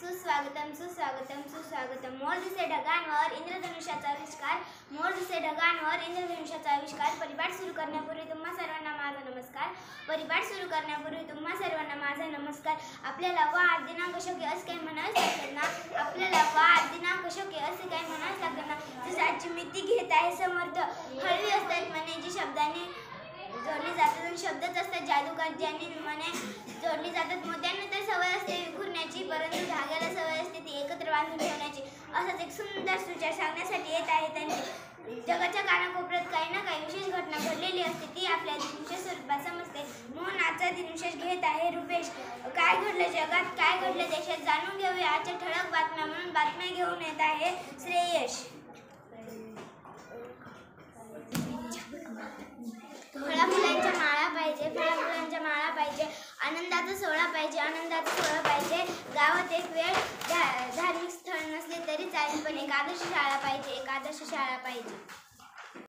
सुस्वागतम. मोर दिसे ढगांवर इंद्रधनुष्याचा आविष्कार. मोर दिसे ढगांवर इंद्रधनुष्याचा आविष्कार. परिपाठ सुरू करण्यापूर्वी तुम्हा सर्वांना माझा नमस्कार. आपल्याला वार दिनांक शके असे काही म्हणावेच लागतात ना. जसे आजची मिती घेत आहे समर्थ. हळवी असतात म्हणे जी शब्दाने जोडली जातात आणि शब्दच असतात जादूगार ज्यांनी म्हणे जोडली जातात. मोत्यांना तर सवय असते विखुरण्याची, परंतु धाग्याला सवय असते ती एकत्र बांधून ठेवण्याची. असाच एक सुंदर सुविचार सांगण्यासाठी येत आहे त्यांनी. जगाच्या कानाकोपऱ्यात काही ना काही विशेष घटना घडलेली असते, ती आपल्या दिनविशेष स्वरूपात समजते. म्हणून आजचा दिनविशेष घेत आहे रुपेश. काय घडलं जगात, काय घडलं देशात, जाणून घेऊया आजच्या ठळक बातम्या. म्हणून बातम्या घेऊन येत आहे श्रेयश. फळाफुलांच्या माळा पाहिजे, आनंदाचा सोहळा पाहिजे. गावात एक वेळ धार्मिक स्थळ नसले तरी चालेल, पण एक आदर्श शाळा पाहिजे.